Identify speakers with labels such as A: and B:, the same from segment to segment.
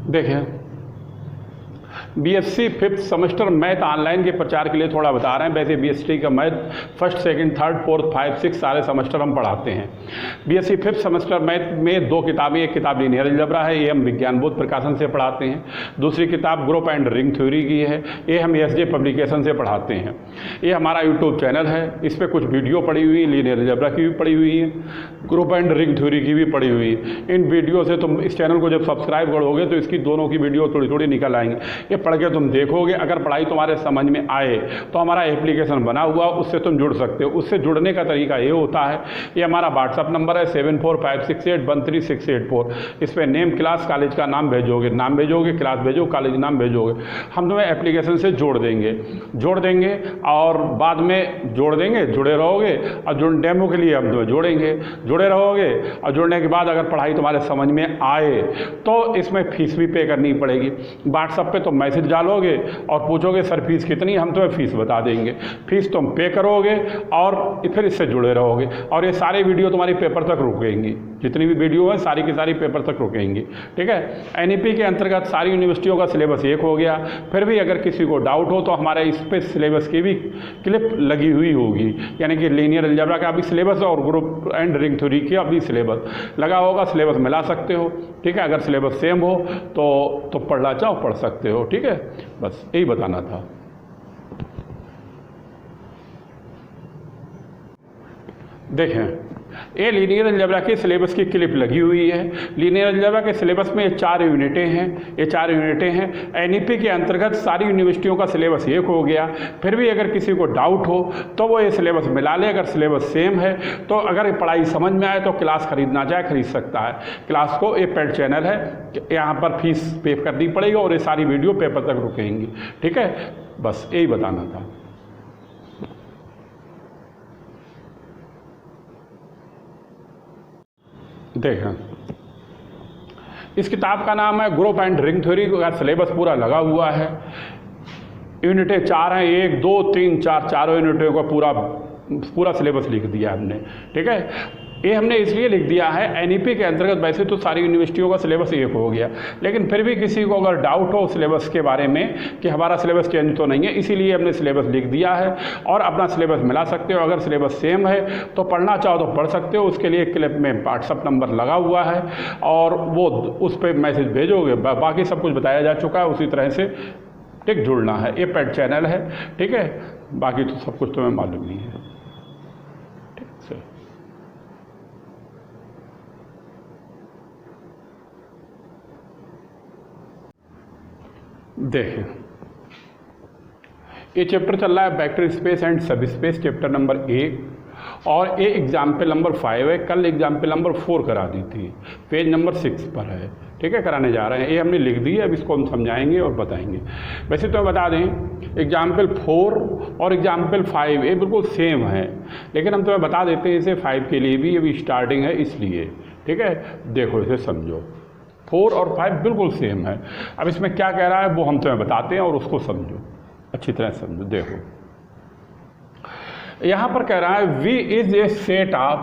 A: देखें, BSc fifth semester math online के प्रचार के लिए थोड़ा बता रहे हैं। वैसे बीएससी का math first, second, third, fourth, 5, 6 सारे सेमेस्टर हम पढ़ाते हैं। बीएससी फिफ्थ सेमेस्टर मैथ में 2 किताबें, एक किताब लीनियर अलजेब्रा है, ये हम विज्ञान बोध प्रकाशन से पढ़ाते हैं। दूसरी किताब ग्रुप एंड रिंग थ्योरी की है, ये हम एसजे पब्लिकेशन से पढ़ाते हैं। ये हमारा यूट्यूब चैनल है, इस पर कुछ वीडियो पड़ी हुई है, लीनियर अलजेब्रा की भी पड़ी हुई है, ग्रुप एंड रिंग थ्योरी की भी पड़ी हुई है। इन वीडियो से तुम इस चैनल को जब सब्सक्राइब करोगे तो इसकी दोनों की वीडियो थोड़ी थोड़ी निकल आएंगी। ये पढ़ के तुम देखोगे, अगर पढ़ाई तुम्हारे समझ में आए तो हमारा एप्लीकेशन बना हुआ, उससे तुम जुड़ सकते हो। उससे जुड़ने का तरीका ये होता है, ये हमारा व्हाट्सअप नंबर है 7456813684। इस पर नेम, क्लास, कॉलेज का नाम भेजोगे, क्लास भेजो, कॉलेज नाम भेजोगे, हम तुम्हें एप्लीकेशन से जोड़ देंगे और बाद में जुड़े रहोगे और डेमो के लिए हम तुम्हें जुड़े रहोगे। और जुड़ने के बाद अगर पढ़ाई तुम्हारे समझ में आए तो इसमें फीस भी पे करनी पड़ेगी। व्हाट्सएप पे तुम मैसेज डालोगे और पूछोगे सर फीस कितनी, हम तुम्हें फीस बता देंगे। फीस तुम पे करोगे और फिर इससे जुड़े रहोगे। और ये सारे वीडियो तुम्हारी पेपर तक रुकेंगी, जितनी भी वीडियो है सारी की सारी पेपर तक रुकेंगी। ठीक है। एनईपी के अंतर्गत सारी यूनिवर्सिटियों का सिलेबस एक हो गया। फिर भी अगर किसी को डाउट हो तो हमारे इस पे सिलेबस की भी क्लिप लगी हुई होगी, यानी कि लीनियर अलजेब्रा का भी सिलेबस और ग्रुप एंड रिंग थ्योरी का भी सिलेबस लगा होगा। सिलेबस मिला सकते हो। ठीक है। अगर सिलेबस सेम हो तो पढ़ना चाहो पढ़ सकते हो। ठीक है, बस यही बताना था। देखें, ये लीनियर अलजेब्रा के सिलेबस की क्लिप लगी हुई है। लीनियर अलजेब्रा के सिलेबस में 4 यूनिटें हैं। एनईपी के अंतर्गत सारी यूनिवर्सिटियों का सिलेबस एक हो गया। फिर भी अगर किसी को डाउट हो तो वो ये सिलेबस मिला ले। अगर सिलेबस सेम है तो अगर पढ़ाई समझ में आए तो क्लास खरीदना चाहे खरीद सकता है। क्लास को ये पेड चैनल है, यहाँ पर फीस पे करनी पड़ेगी और ये सारी वीडियो पेपर तक रुकेंगी। ठीक है, बस यही बताना था। देखें, इस किताब का नाम है ग्रुप एंड रिंग थ्योरी का सिलेबस पूरा लगा हुआ है। यूनिटें 4 हैं, 1, 2, 3, 4 चारों यूनिटों का पूरा सिलेबस लिख दिया हमने। ठीक है। ये हमने इसलिए लिख दिया है, एनईपी के अंतर्गत वैसे तो सारी यूनिवर्सिटियों का सिलेबस एक हो गया, लेकिन फिर भी किसी को अगर डाउट हो सिलेबस के बारे में कि हमारा सिलेबस चेंज तो नहीं है, इसीलिए हमने सिलेबस लिख दिया है और अपना सिलेबस मिला सकते हो। अगर सिलेबस सेम है तो पढ़ना चाहो तो पढ़ सकते हो। उसके लिए क्लिप में व्हाट्सअप नंबर लगा हुआ है और वो उस पर मैसेज भेजोगे। बाकी सब कुछ बताया जा चुका है, उसी तरह से ठीक जुड़ना है। ये पेड चैनल है। ठीक है, बाकी तो सब कुछ तुम्हें मालूम नहीं है। ठीक है। देखें, ये चैप्टर चल रहा है वेक्टर स्पेस एंड सब स्पेस, चैप्टर नंबर 1, और ये एग्जाम्पल नंबर 5 है। कल एग्जाम्पल नंबर 4 करा दी थी, पेज नंबर 6 पर है। ठीक है, कराने जा रहे हैं। ये हमने लिख दी है, अब इसको हम समझाएंगे और बताएंगे। वैसे तो बता दें, एग्जाम्पल 4 और एग्जाम्पल 5 ये बिल्कुल सेम है, लेकिन हम तुम्हें बता देते हैं इसे 5 के लिए भी अभी स्टार्टिंग है इसलिए। ठीक है, देखो इसे समझो। 4 और 5 बिल्कुल सेम है। अब इसमें क्या कह रहा है वो हम तुम्हें बताते हैं और उसको समझो, अच्छी तरह समझो। देखो, यहाँ पर कह रहा है V is a set of,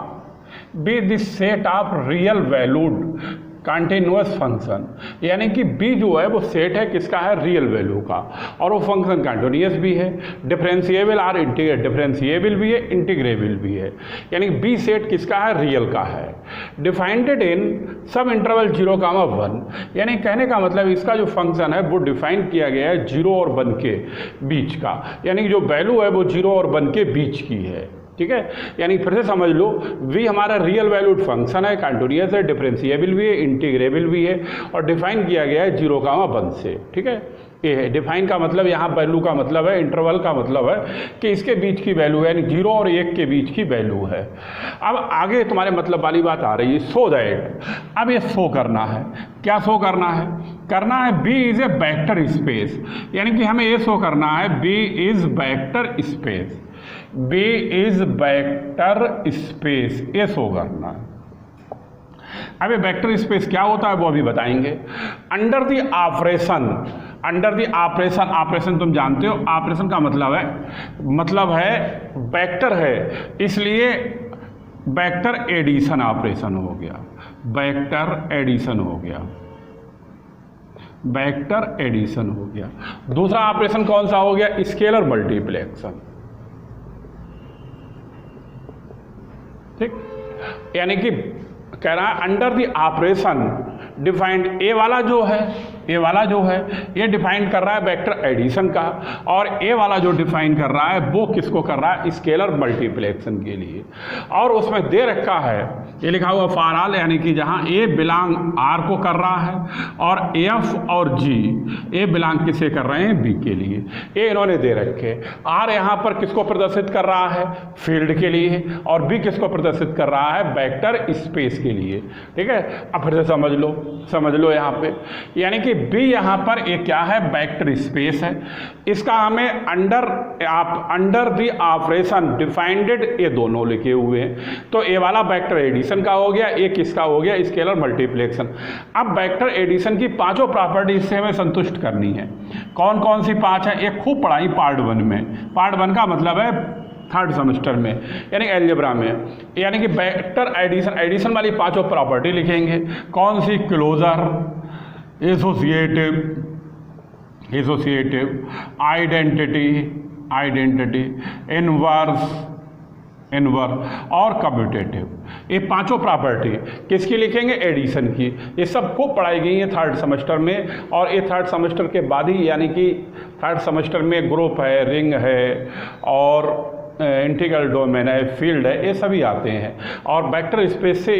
A: B this set of real valued continuous function, यानी कि B जो है वो सेट है किसका है, रियल वैल्यू का, और वो फंक्शन कंटिन्यूअस भी है, डिफरेंशिएबल और डिफरेंशिएबल भी है, इंटीग्रेबल भी है। यानी B सेट किसका है, रियल का है। डिफाइंड इन सब इंटरवल 0, 1, यानी कहने का मतलब इसका जो फंक्शन है वो डिफाइन किया गया है 0 और 1 के बीच का, यानी जो वैल्यू है वो 0 और 1 के बीच की है। ठीक है, यानी फिर से समझ लो, V हमारा रियल वैल्यूड फंक्शन है, कंटिन्यूअस है, डिफरेंशिएबल भी है, इंटीग्रेबल भी है, और डिफाइन किया गया है 0, 1 से। ठीक है, ये है डिफाइन का मतलब, यहाँ वैल्यू का मतलब है, इंटरवल का मतलब है कि इसके बीच की वैल्यू है, यानी 0 और 1 के बीच की वैल्यू है। अब आगे तुम्हारे मतलब वाली बात आ रही है, सो दैट, अब ये शो करना है। क्या शो करना है? करना है B is a vector space, यानी कि हमें ये शो करना है B is vector space, B is vector space, ये शो करना है। अब ये वेक्टर स्पेस क्या होता है वो अभी बताएंगे। अंडर द ऑपरेशन, ऑपरेशन तुम जानते हो, ऑपरेशन का मतलब है वेक्टर है, इसलिए वेक्टर एडिशन ऑपरेशन हो गया, वेक्टर एडिशन हो गया। वेक्टर एडिशन हो गया। दूसरा ऑपरेशन कौन सा हो गया? स्केलर मल्टीप्लेक्शन। ठीक, यानी कि कह रहा है अंडर द ऑपरेशन डिफाइंड, ए वाला जो है ये डिफाइन कर रहा है वेक्टर एडिशन का, और ए वाला जो डिफाइन कर रहा है वो किसको कर रहा है? स्केलर मल्टीप्लेक्शन के लिए। और उसमें दे रखा है, ये लिखा हुआ फॉर ऑल, यानी कि जहां ए बिलोंग आर को कर रहा है और एफ और जी ए बिलोंग किसे कर रहे हैं? बी के लिए। ए इन्होंने दे रखे, आर यहाँ पर किसको प्रदर्शित कर रहा है? फील्ड के लिए, और बी किसको प्रदर्शित कर रहा है? वेक्टर स्पेस के लिए। ठीक है, अब फिर से समझ लो यहाँ पे, यानी कि बी यहाँ पर एक क्या है? वेक्टर स्पेस है। इसका हमें अंडर द ऑपरेशन डिफाइंडेड ये दोनों लिखे हुए हैं, तो ए वाला वेक्टर एडिशन का हो गया, एक इसका हो गया स्केलर मल्टीप्लेक्शन। अब वेक्टर एडिशन की पांचों प्रॉपर्टीज से हमें संतुष्ट करनी है। कौन कौन सी पांच है? एक खूब पढ़ाई पार्ट 1 में, पार्ट 1 का मतलब है 3rd सेमेस्टर में, यानी अलजेब्रा में, यानी कि वेक्टर एडिशन वाली पांचों प्रॉपर्टी लिखेंगे। कौन सी? क्लोजर, एसोसिएटिव, आइडेंटिटी, इनवर्स और कम्यूटेटिव। ये पांचों प्रॉपर्टी किसकी लिखेंगे? एडिशन की। ये सब खूब पढ़ाई गई है 3rd सेमेस्टर में, और ये 3rd सेमेस्टर के बाद ही, यानी कि 3rd सेमेस्टर में ग्रुप है, रिंग है और इंटीग्रल डोमेन है, फील्ड है, ये सभी आते हैं। और वेक्टर स्पेस से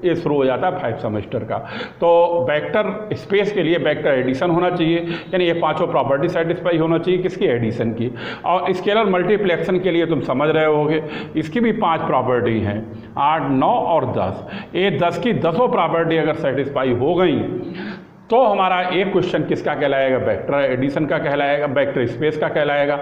A: ये शुरू हो जाता है 5 सेमेस्टर का। तो वेक्टर स्पेस के लिए वेक्टर एडिशन होना चाहिए, यानी ये पांचों प्रॉपर्टी सेटिस्फाई होना चाहिए किसकी? एडिशन की। और स्केलर मल्टीप्लेक्शन के लिए तुम समझ रहे होगे, इसकी भी 5 प्रॉपर्टी हैं, 8, 9 और 10। ये 10 की 10 प्रॉपर्टी अगर सेटिस्फाई हो गई तो हमारा एक क्वेश्चन किसका कहलाएगा? वेक्टर एडिशन का कहलाएगा, वेक्टर स्पेस का कहलाएगा।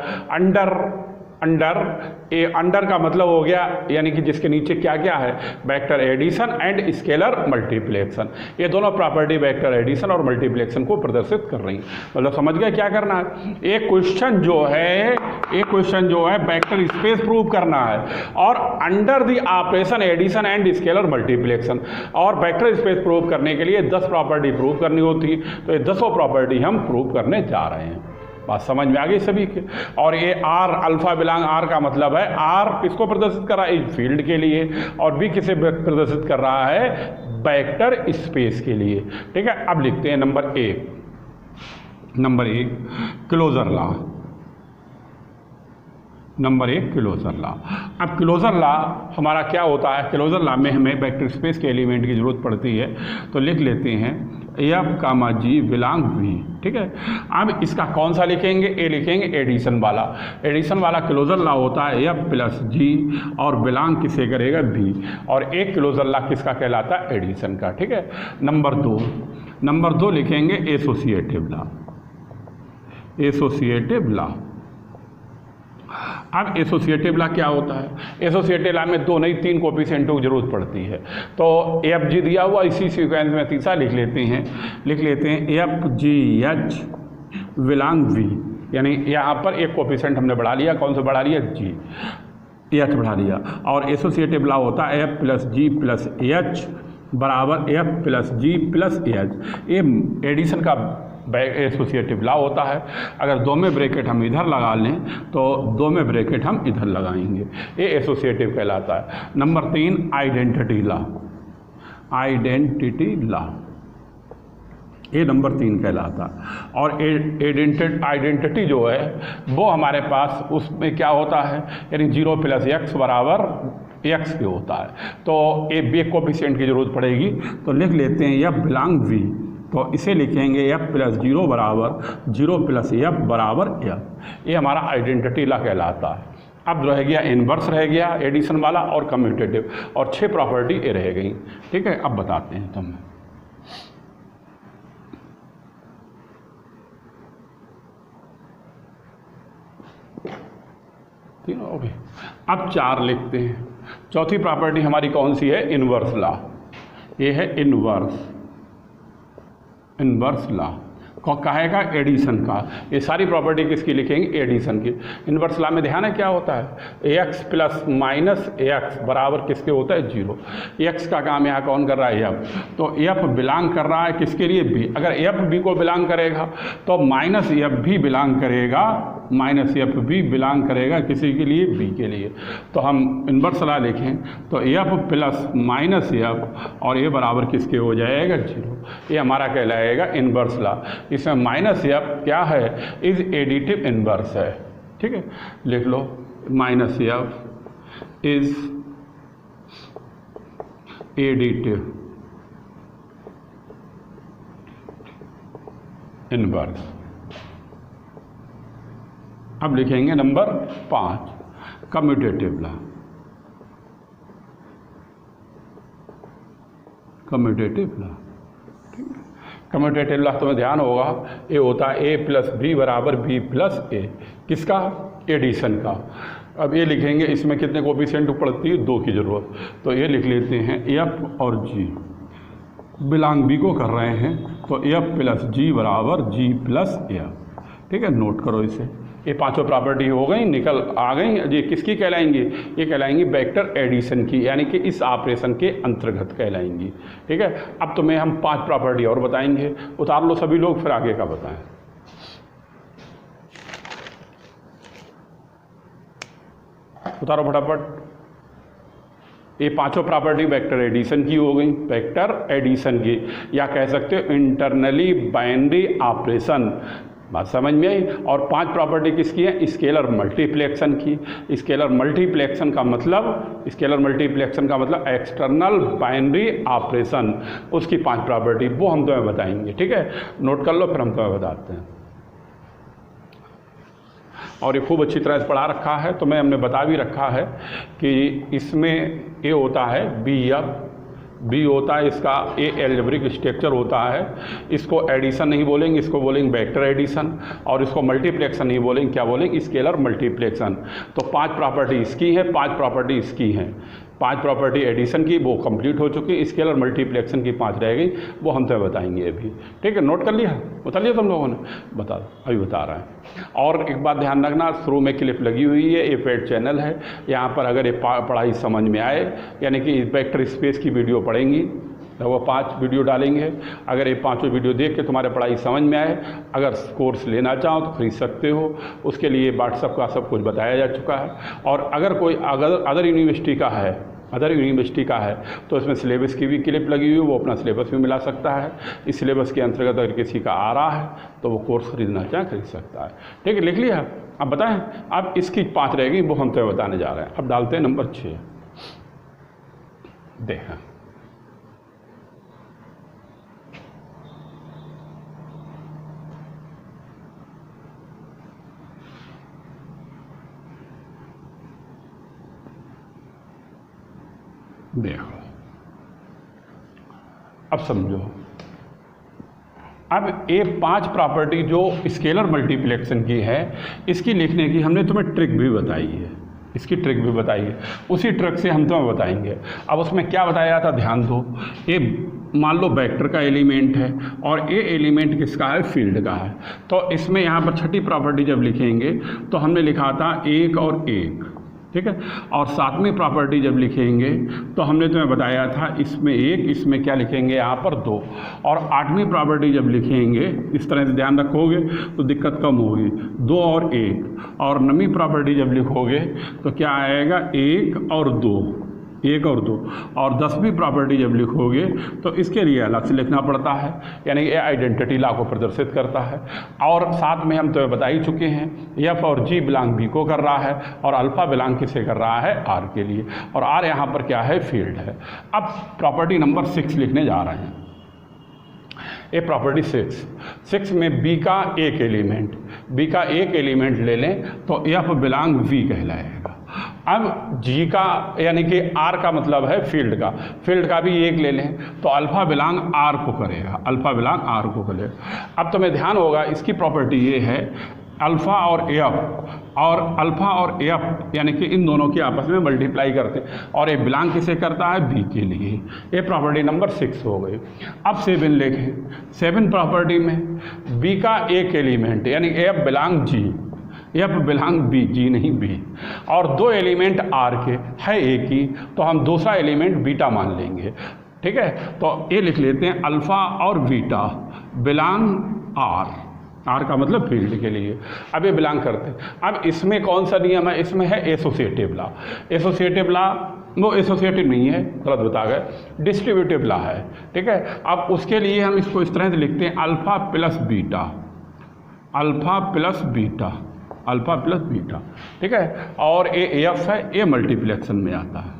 A: अंडर का मतलब हो गया, यानी कि जिसके नीचे क्या क्या है? Vector addition and scalar multiplication. ये दोनों प्रॉपर्टी वेक्टर एडिशन और मल्टीप्लेक्शन को प्रदर्शित कर रही हैं। मतलब समझ गए क्या करना है? एक क्वेश्चन जो है वेक्टर स्पेस प्रूव करना है, और under the operation addition and scalar multiplication. और वेक्टर स्पेस प्रूव करने के लिए 10 प्रॉपर्टी प्रूव करनी होती है, तो ये 10 प्रॉपर्टी हम प्रूव करने जा रहे हैं। बात समझ में आ गई सभी के? और ये आर, अल्फा बिलोंग आर का मतलब है, आर किसको प्रदर्शित कर रहा है? इस फील्ड के लिए, और बी किसे प्रदर्शित कर रहा है? वेक्टर स्पेस के लिए। ठीक है, अब लिखते हैं number 1 closure law. Number 1 closure law. अब क्लोजर लॉ हमारा क्या होता है? क्लोजर लॉ में हमें वेक्टर स्पेस के एलिमेंट की जरूरत पड़ती है, तो लिख लेते हैं F comma G belong V. ठीक है, अब इसका कौन सा लिखेंगे? ए लिखेंगे एडिशन वाला क्लोजर लॉ होता है एफ प्लस जी, और बिलोंग किसे करेगा? बी। और एक क्लोजर लॉ किसका कहलाता है? एडिशन का। ठीक है, नंबर 2 लिखेंगे एसोसिएटिव लॉ। अब एसोसिएटिव लॉ क्या होता है? एसोसिएटिव लॉ में 2 नहीं 3 कोफिशिएंटों की जरूरत पड़ती है, तो एफ जी दिया हुआ, इसी सीक्वेंस में तीसरा लिख लेते हैं F G H belong V, यानी यहाँ पर एक कोफिशिएंट हमने बढ़ा लिया। कौन सा बढ़ा लिया? जी, एच बढ़ा लिया। और एसोसिएटिव लॉ होता है एफ प्लस जी प्लस एच बराबर एफ प्लस जी प्लस एच। ये एडिशन का एसोसिएटिव लॉ होता है। अगर 2 में ब्रैकेट हम इधर लगा लें तो 2 में ब्रैकेट हम इधर लगाएंगे, ये एसोसिएटिव कहलाता है। नंबर 3 आइडेंटिटी लॉ, ये नंबर 3 कहलाता है। और आइडेंटिटी जो है वो हमारे पास उसमें क्या होता है? यानी 0 प्लस एक्स बराबर एक्स के होता है, तो एक कोफिशिएंट की जरूरत पड़ेगी, तो लिख लेते हैं एफ बिलोंग वी। तो इसे लिखेंगे एफ प्लस 0 बराबर 0 प्लस एफ बराबर एफ। ये हमारा आइडेंटिटी लॉ कहलाता है। अब रह गया इनवर्स, रह गया एडिशन वाला और कम्यूटेटिव, और 6 प्रॉपर्टी ये रह गई। ठीक है, अब बताते हैं तुम्हें। तीनों हो गए। अब 4 लिखते हैं। चौथी प्रॉपर्टी हमारी कौन सी है? Inverse law. ये है इनवर्स लॉ। कहेगा एडिशन का। ये सारी प्रॉपर्टी किसकी लिखेंगे? एडिशन की। इनवर्स लॉ में ध्यान है क्या होता है? एक्स प्लस माइनस एक्स बराबर किसके होता है? 0। एक्स का काम यहाँ कौन कर रहा है? एफ। तो एफ बिलोंग कर रहा है किसके लिए? बी। अगर एफ बी को बिलोंग करेगा तो माइनस एफ भी बिलोंग करेगा, माइनस एफ भी बिलोंग करेगा किसी के लिए? बी के लिए। तो हम इनवर्स लॉ लिखें तो एफ प्लस माइनस एफ और ये बराबर किसके हो जाएगा? 0। ये हमारा कहलाएगा इनवर्स लॉ। इसमें माइनस एफ क्या है? इज एडिटिव इनवर्स है। ठीक है, लिख लो minus F is additive inverse. अब लिखेंगे number 5 commutative law. Commutative law, commutative law तुम्हें ध्यान होगा ये होता है ए प्लस बी बराबर बी प्लस ए। किसका? एडिशन का। अब ये लिखेंगे, इसमें कितने कोफिशिएंट पड़ती है? 2 की ज़रूरत। तो ये लिख लेते हैं एफ और जी बिलोंग बी को कर रहे हैं तो एफ प्लस जी बराबर जी प्लस एफ। ठीक है, नोट करो इसे। ये पांचों प्रॉपर्टी हो गई, निकल आ गई। ये किसकी कहलाएंगी? ये कहलाएंगी वेक्टर एडिशन की, यानी कि इस ऑपरेशन के अंतर्गत कहलाएंगी। ठीक है, अब तुम्हें हम 5 प्रॉपर्टी और बताएंगे। उतार लो सभी लोग, फिर आगे का बताएं। उतारो फटाफट। ये पांचों प्रॉपर्टी वेक्टर एडिशन की हो गई, वेक्टर एडिशन की, या कह सकते हो इंटरनली बाइनरी ऑपरेशन। बात समझ में आई? और 5 प्रॉपर्टी किसकी है? स्केलर मल्टीप्लेक्शन की। स्केलर मल्टीप्लेक्शन का मतलब, स्केलर मल्टीप्लेक्शन का मतलब एक्सटर्नल बाइनरी ऑपरेशन, उसकी 5 प्रॉपर्टी वो हम तुम्हें बताएंगे। ठीक है, नोट कर लो, फिर हम तुम्हें बताते हैं। और ये खूब अच्छी तरह से पढ़ा रखा है, तो मैं हमने बता भी रखा है कि इसमें ये होता है बी एफ, बी होता है इसका ए एल्जेब्रिक स्ट्रक्चर होता है। इसको एडिशन नहीं बोलेंगे, इसको बोलेंगे वेक्टर एडिशन। और इसको मल्टीप्लेक्शन नहीं बोलेंगे, क्या बोलेंगे? स्केलर मल्टीप्लेक्शन। तो 5 प्रॉपर्टी इसकी है, 5 प्रॉपर्टी इसकी हैं। 5 प्रॉपर्टी एडिशन की वो कंप्लीट हो चुकी, स्केलर मल्टीप्लेक्शन की 5 रह गई, वो हम तो बताएंगे अभी। ठीक है, नोट कर लिया? बता लिया तुम लोगों ने? बता, अभी बता रहा है। और एक बात ध्यान रखना, शुरू में क्लिप लगी हुई है, ये पेड चैनल है। यहाँ पर अगर ये पढ़ाई समझ में आए, यानी कि वेक्टर स्पेस की वीडियो पढ़ेंगी, वो 5 वीडियो डालेंगे। अगर ये 5 वीडियो देख के तुम्हारे पढ़ाई समझ में आए, अगर कोर्स लेना चाहो तो खरीद सकते हो। उसके लिए व्हाट्सएप का सब कुछ बताया जा चुका है। और अगर कोई अदर यूनिवर्सिटी का है, अदर यूनिवर्सिटी का है, तो इसमें सिलेबस की भी क्लिप लगी हुई है, वो अपना सिलेबस भी मिला सकता है। इस सिलेबस के अंतर्गत अगर किसी का आ रहा है तो वो कोर्स खरीदना चाहे खरीद सकता है। ठीक है, लिख लिया? अब बताएं। अब इसकी 5 रहेगी, वो हम तो बताने जा रहे हैं। अब डालते हैं नंबर 6। देखा, देखो, अब समझो। अब ये 5 प्रॉपर्टी जो स्केलर मल्टीप्लेक्शन की है, इसकी लिखने की हमने तुम्हें ट्रिक भी बताई है, इसकी ट्रिक भी बताई है। उसी ट्रिक से हम तुम्हें बताएंगे। अब उसमें क्या बताया था, ध्यान दो। ये मान लो वेक्टर का एलिमेंट है और ये एलिमेंट किसका है? फील्ड का है। तो इसमें यहाँ पर छठी प्रॉपर्टी जब लिखेंगे तो हमने लिखा था 1 और 1। ठीक है, और 7वीं प्रॉपर्टी जब लिखेंगे तो हमने तुम्हें बताया था इसमें 1, इसमें क्या लिखेंगे? यहाँ पर 2। और 8वीं प्रॉपर्टी जब लिखेंगे, इस तरह से ध्यान रखोगे तो दिक्कत कम होगी, 2 और 1। और 9वीं प्रॉपर्टी जब लिखोगे तो क्या आएगा? 1 और 2, 1 और 2। और 10वीं प्रॉपर्टी जब लिखोगे तो इसके लिए अलग से लिखना पड़ता है, यानी ये आइडेंटिटी लॉ को प्रदर्शित करता है। और साथ में हम तो बता ही चुके हैं, एफ और जी बिलोंग बी को कर रहा है और अल्फा बिलोंग किसे कर रहा है? आर के लिए। और आर यहाँ पर क्या है? फील्ड है। अब प्रॉपर्टी नंबर 6 लिखने जा रहे हैं। ये प्रॉपर्टी 6 में बी का एक एलिमेंट, बी का एक एलिमेंट ले लें तो एफ बिलोंग वी कहलाएगा। अब जी का यानी कि आर का मतलब है फील्ड का, फील्ड का भी एक ले लें तो अल्फा बिलोंग आर को करेगा, अल्फा बिलोंग आर को करेगा। अब तुम्हें ध्यान होगा इसकी प्रॉपर्टी ये है, अल्फ़ा और एफ और अल्फ़ा और एफ यानी कि इन दोनों की आपस में मल्टीप्लाई करते हैं और ये बिलोंग किसे करता है, बी के लिए। ये प्रॉपर्टी नंबर 6 हो गई। अब 7 लिखें। 7 प्रॉपर्टी में बी का एक एलिमेंट यानी एफ बिलोंग जी, एफ बिलोंग बी, जी नहीं बी, और 2 एलिमेंट आर के है एक ही, तो हम दूसरा एलिमेंट बीटा मान लेंगे। ठीक है, तो ये लिख लेते हैं अल्फ़ा और बीटा बिलोंग आर, आर का मतलब फील्ड के लिए। अब ये बिलोंग करते हैं। अब इसमें कौन सा नियम है, इसमें है एसोसिएटिव लॉ। एसोसिएटिव लॉ वो एसोसिएटिव नहीं है, गलत बता गए, डिस्ट्रीब्यूटिव लॉ है। ठीक है, अब उसके लिए हम इसको इस तरह से लिखते हैं alpha plus beta, alpha plus beta, alpha plus beta. ठीक है, और ये एफ है, ये मल्टीप्लेक्शन में आता है,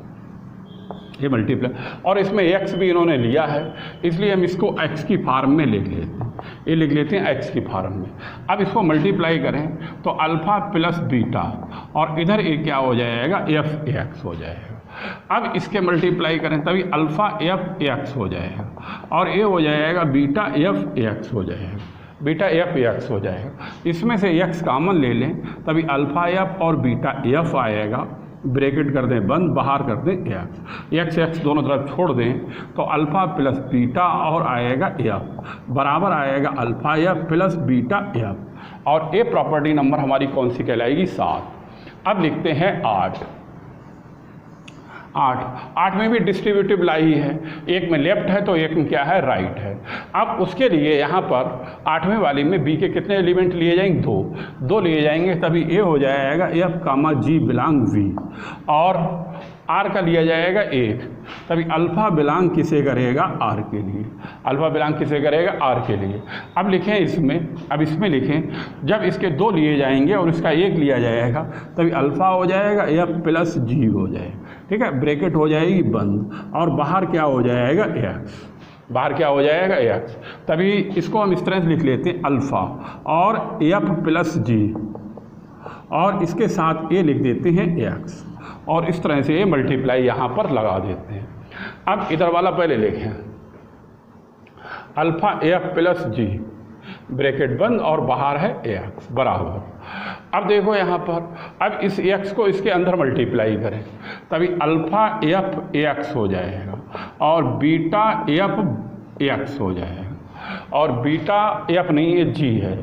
A: ये मल्टीप्लाई, और इसमें एक्स भी इन्होंने लिया है इसलिए हम इसको एक्स की फॉर्म में लिख लेते हैं, ये लिख लेते हैं एक्स की फॉर्म में। अब इसको मल्टीप्लाई करें तो अल्फ़ा प्लस बीटा और इधर ये क्या हो जाएगा, एफ एक्स हो जाएगा। अब इसके मल्टीप्लाई करें तभी अल्फ़ा एफ एक्स हो जाएगा और ये हो जाएगा बीटा एफ एक्स हो जाएगा, बीटा एफ एक्स हो जाएगा। इसमें से एक्स कॉमन ले लें तभी अल्फ़ा एफ और बीटा एफ आएगा, ब्रैकेट कर दें बंद, बाहर कर दें एक्स, एक्स एक्स दोनों तरफ छोड़ दें तो अल्फ़ा प्लस बीटा और आएगा एफ बराबर आएगा alpha F plus beta F, और ए प्रॉपर्टी नंबर हमारी कौन सी कहलाएगी, 7। अब लिखते हैं 8। 8 में भी डिस्ट्रीब्यूटिव लॉ ही है, एक में लेफ्ट है तो एक में क्या है, राइट है। अब उसके लिए यहाँ पर 8वें वाली में बी के कितने एलिमेंट लिए जाएंगे, 2 लिए जाएंगे, तभी ए हो जाएगा F comma G belong V, और आर का लिया जाएगा 1, तभी अल्फ़ा बिलोंग किसे करेगा, आर के लिए, अल्फ़ा बिलोंग किसे करेगा, आर के लिए। अब लिखें इसमें, अब इसमें लिखें जब इसके 2 लिए जाएंगे और इसका 1 लिया जाएगा तभी अल्फ़ा हो जाएगा एफ प्लस जी हो जाएगा। ठीक है, ब्रैकेट हो जाएगी बंद और बाहर क्या हो जाएगा, एक्स, बाहर क्या हो जाएगा, एक्स। तभी इसको हम इस तरह से लिख लेते हैं अल्फ़ा और एफ प्लस जी और इसके साथ ये लिख देते हैं एक्स, और इस तरह से ये मल्टीप्लाई यहाँ पर लगा देते हैं। अब इधर वाला पहले लिखें अल्फ़ा एफ प्लस जी, ब्रैकेट बंद और बाहर है एक्स बराबर। अब देखो यहाँ पर, अब इस एक्स को इसके अंदर मल्टीप्लाई करें तभी अल्फ़ा एफ एक्स हो जाएगा और बीटा एफ एक्स हो जाएगा, और बीटा एफ नहीं ये जी है,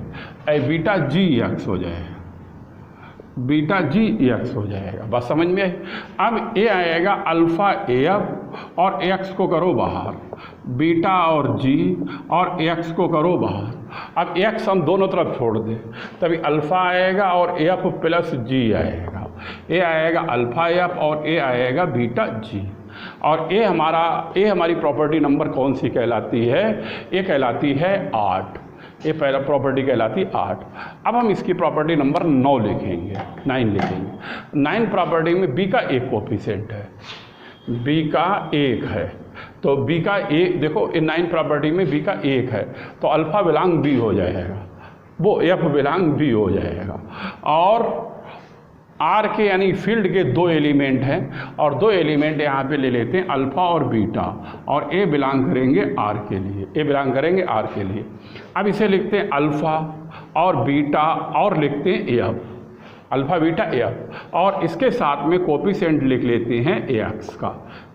A: बीटा जी एक्स हो जाएगा, बीटा जी एक्स हो जाएगा। बस समझ में आई। अब ये आएगा अल्फ़ा एफ और एक्स को करो बाहर, बीटा और जी और एक्स को करो बाहर। अब एक्स हम दोनों तरफ छोड़ दें तभी अल्फ़ा आएगा और एफ प्लस जी आएगा, ये आएगा अल्फ़ा एफ और ये आएगा बीटा जी, और ये हमारी प्रॉपर्टी नंबर कौन सी कहलाती है, ये कहलाती है 8। ये पहला प्रॉपर्टी कहलाती 8। अब हम इसकी प्रॉपर्टी नंबर 9 लिखेंगे, 9 लिखेंगे। 9 प्रॉपर्टी में बी का एक कोफिशिएंट है, बी का 1 है, तो बी का 1 देखो, ये 9 प्रॉपर्टी में बी का 1 है तो अल्फ़ा बिलोंग बी हो जाएगा, वो एफ बिलोंग बी हो जाएगा, और आर के यानी फील्ड के 2 एलिमेंट हैं और 2 एलिमेंट यहाँ पे ले लेते हैं अल्फ़ा और बीटा, और ए बिलोंग करेंगे आर के लिए, ए बिलोंग करेंगे आर के लिए। अब इसे लिखते हैं अल्फ़ा और बीटा और लिखते हैं एफ, अल्फ़ा बीटा एफ, और इसके साथ में कोफिशिएंट लिख लेते हैं एक्स का,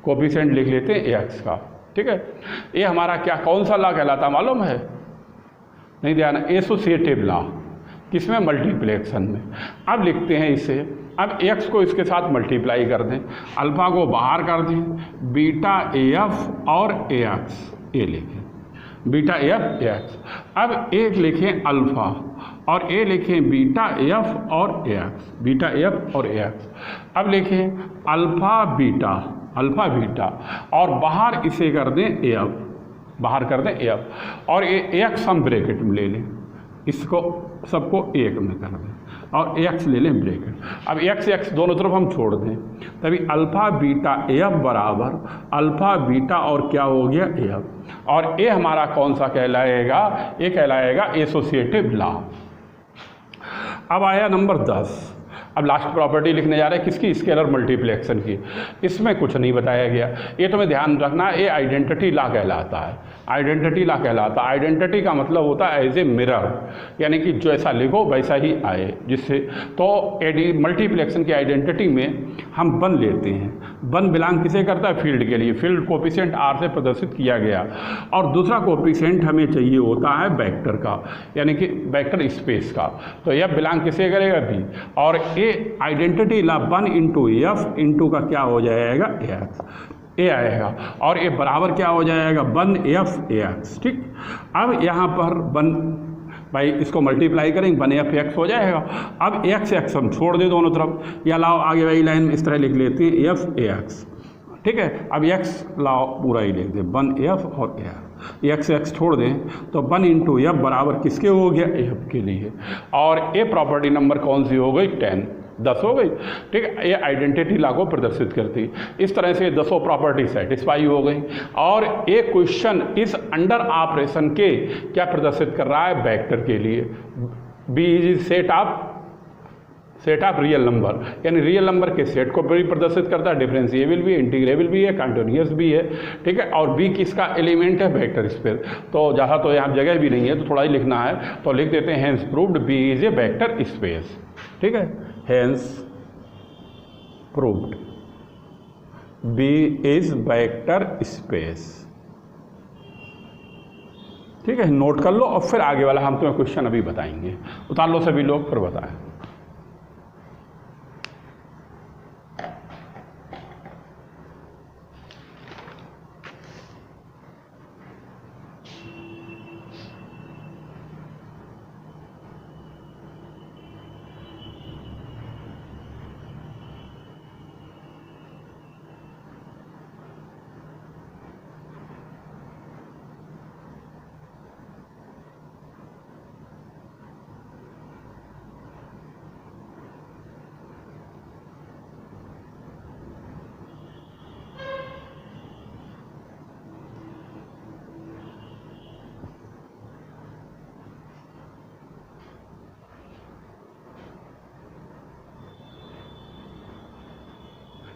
A: कोफिशिएंट लिख लेते हैं एक्स का। ठीक है, ये हमारा क्या कौन सा लॉ कहलाता मालूम है, नहीं ध्यान, एसोसिएटिव लॉ, किसमें, मल्टीप्लेक्शन में। अब लिखते हैं इसे, अब एक्स को इसके साथ मल्टीप्लाई कर दें, अल्फ़ा को बाहर कर दें, बीटा एफ और एक्स, ये लिखें बीटा एफ एक्स। अब एक लिखें अल्फ़ा और ए लिखें बीटा एफ और एक्स, बीटा एफ और एक्स। अब लिखें अल्फ़ा बीटा, अल्फ़ा बीटा, और बाहर इसे कर दें एफ, बाहर कर दें एफ, और ये एक्स हम ब्रैकेट में ले लें, इसको सबको 1 में कर दें और एक्स ले लें ब्रैकेट। अब एक्स एक्स दोनों तरफ हम छोड़ दें तभी अल्फ़ा बीटा एफ बराबर अल्फ़ा बीटा और क्या हो गया एफ, और ये हमारा कौन सा कहलाएगा, ये कहलाएगा एसोसिएटिव लॉ। अब आया नंबर 10। अब लास्ट प्रॉपर्टी लिखने जा रहे हैं किसकी, स्केलर मल्टीप्लेक्शन की। इसमें कुछ नहीं बताया गया, ये तुम्हें ध्यान रखना, ये आइडेंटिटी लॉ कहलाता है, आइडेंटिटी लॉ कहलाता है। आइडेंटिटी का मतलब होता है एज ए मिरर, यानी कि जैसा लिखो वैसा ही आए, जिससे तो मल्टीप्लेक्शन की आइडेंटिटी में हम 1 लेते हैं। 1 बिलोंग किसे करता है? फील्ड के लिए। फील्ड कोफिशिएंट R से प्रदर्शित किया गया, और दूसरा कोफिशिएंट हमें चाहिए होता है वेक्टर का, यानी कि वेक्टर स्पेस का। तो यह बिलोंग किसे करेगा? B। और ये identity law 1 into F into का क्या हो जाएगा? X, ए आएगा, और ये बराबर क्या हो जाएगा? 1F AX। ठीक, अब यहाँ पर 1 भाई इसको मल्टीप्लाई करेंगे 1F X हो जाएगा। अब X हम छोड़ दे दोनों तरफ, या लाओ आगे वाली लाइन में इस तरह लिख लेते हैं F AX। ठीक है, अब X लाओ पूरा ही लिख दें 1F और X छोड़ दें तो 1 इंटू F बराबर किसके हो गया? F के लिए। और ये प्रॉपर्टी नंबर कौन सी हो गई? 10 हो गई। ठीक है, ये आइडेंटिटी लॉ को प्रदर्शित करती। इस तरह से 10 प्रॉपर्टी सेटिस्फाई हो गई। और एक क्वेश्चन इस अंडर ऑपरेशन के क्या प्रदर्शित कर रहा है? वेक्टर के लिए। B is set of real number, यानी रियल नंबर के सेट को भी प्रदर्शित करता है। डिफरेंशिएबल भी है, इंटीग्रेबल भी है, कंटिन्यूअस भी है। ठीक है, और बी किसका एलिमेंट है? Vector space. तो ज़्यादा तो यहाँ जगह भी नहीं है तो थोड़ा ही लिखना है, तो लिख देते हैं hence proved B is a vector space. ठीक है, hence proved B is vector space. ठीक है, नोट कर लो, और फिर आगे वाला हम तुम्हें क्वेश्चन अभी बताएंगे। उतार लो सभी लोग, फिर बताएं।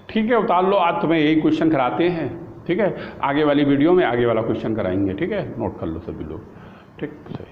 A: ठीक है, उतार लो, आज तुम्हें यही क्वेश्चन कराते हैं। ठीक है, आगे वाली वीडियो में आगे वाला क्वेश्चन कराएंगे। ठीक है, नोट कर लो सभी लोग। ठीक।